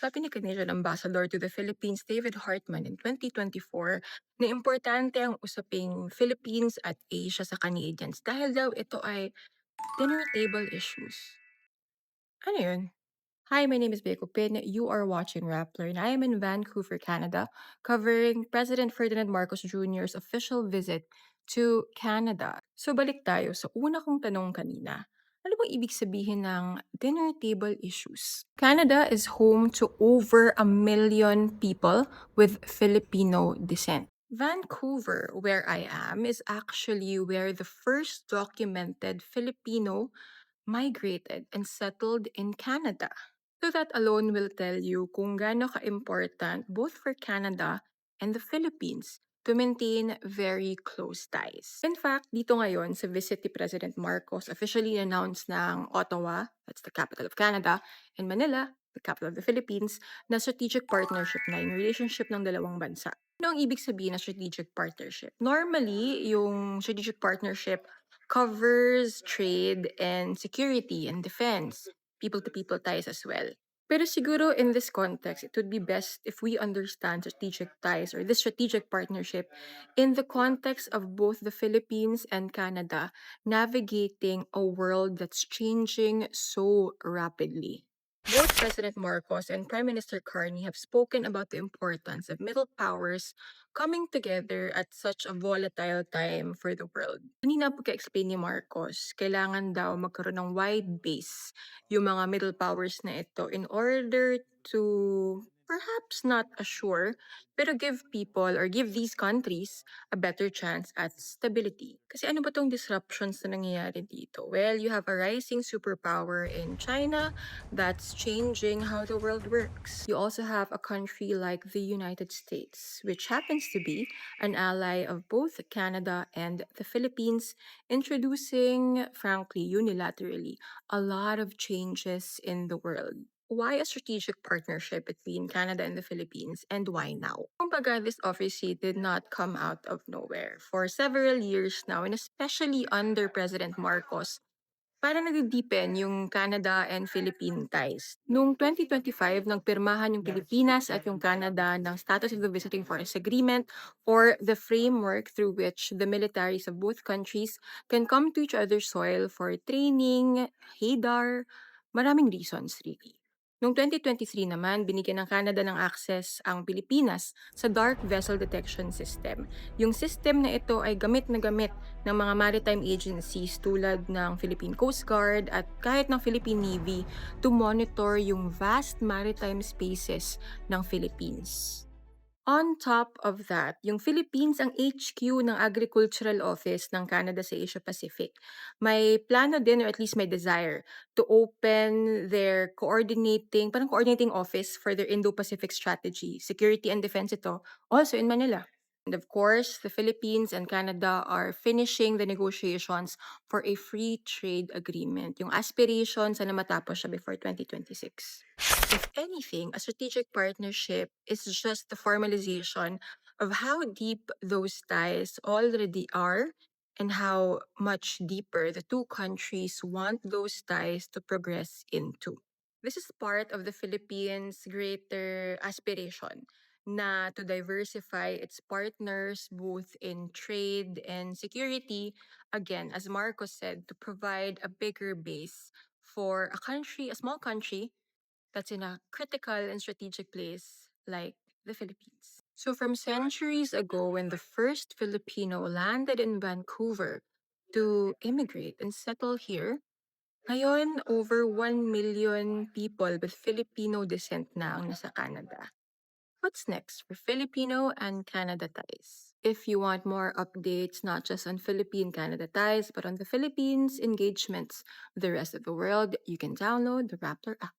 Sabi ni Canadian Ambassador to the Philippines, David Hartman, in 2024, na importante ang usaping Philippines at Asia sa Canadians dahil daw ito ay dinner table issues. Ano yun? Hi, my name is Beko Pin. You are watching Rappler, and I am in Vancouver, Canada, covering President Ferdinand Marcos Jr.'s official visit to Canada. So balik tayo sa una kong tanong kanina. Ano bang ibig sabihin ng dinner table issues? Canada is home to over 1 million people with Filipino descent. Vancouver, where I am, is actually where the first documented Filipino migrated and settled in Canada. So that alone will tell you kung gaano ka-important both for Canada and the Philippines to maintain very close ties. In fact, dito ngayon sa visit ni President Marcos, officially announced ng Ottawa, that's the capital of Canada, and Manila, the capital of the Philippines, na strategic partnership na yung relationship ng dalawang bansa. Ano ang ibig sabihin ng strategic partnership? Normally, yung strategic partnership covers trade and security and defense, people-to-people ties as well. Pero siguro in this context, it would be best if we understand strategic ties or this strategic partnership in the context of both the Philippines and Canada navigating a world that's changing so rapidly. Both President Marcos and Prime Minister Carney have spoken about the importance of middle powers coming together at such a volatile time for the world. Kanina pagka-explain ni Marcos, kailangan daw magkaroon ng wide base yung mga middle powers na ito in order to perhaps not assure, pero give people or give these countries a better chance at stability. Kasi ano ba tong disruptions na nangyayari dito? Well, you have a rising superpower in China that's changing how the world works. You also have a country like the United States, which happens to be an ally of both Canada and the Philippines, introducing, frankly, unilaterally, a lot of changes in the world. Why a strategic partnership between Canada and the Philippines, and why now? Kumbaga, this obviously did not come out of nowhere. For several years now, and especially under President Marcos, parang nagdi-deepen yung Canada and Philippine ties. Noong 2025, nagpirmahan yung Pilipinas at yung Canada ng Status of the Visiting Force Agreement, or the framework through which the militaries of both countries can come to each other's soil for training, HADAR, maraming reasons really. Noong 2023 naman, binigyan ng Canada ng access ang Pilipinas sa Dark Vessel Detection System. Yung system na ito ay gamit na gamit ng mga maritime agencies tulad ng Philippine Coast Guard at kahit ng Philippine Navy to monitor yung vast maritime spaces ng Philippines. On top of that, yung Philippines ang HQ ng Agricultural Office ng Canada sa Asia Pacific. May plano din, or at least may desire, to open their parang coordinating office for their Indo-Pacific strategy, security and defense ito, also in Manila. And of course, the Philippines and Canada are finishing the negotiations for a free trade agreement. Yung aspiration, sana matapos siya before 2026. If anything, a strategic partnership is just the formalization of how deep those ties already are and how much deeper the two countries want those ties to progress into. This is part of the Philippines' greater aspiration na to diversify its partners both in trade and security, again, as Marcos said, to provide a bigger base for a small country that's in a critical and strategic place like the Philippines. So from centuries ago, when the first Filipino landed in Vancouver to immigrate and settle here, ngayon over 1 million people with Filipino descent na ang nasa Canada. What's next for Filipino and Canada ties? If you want more updates, not just on Philippine-Canada ties, but on the Philippines' engagements with the rest of the world, you can download the Rappler app.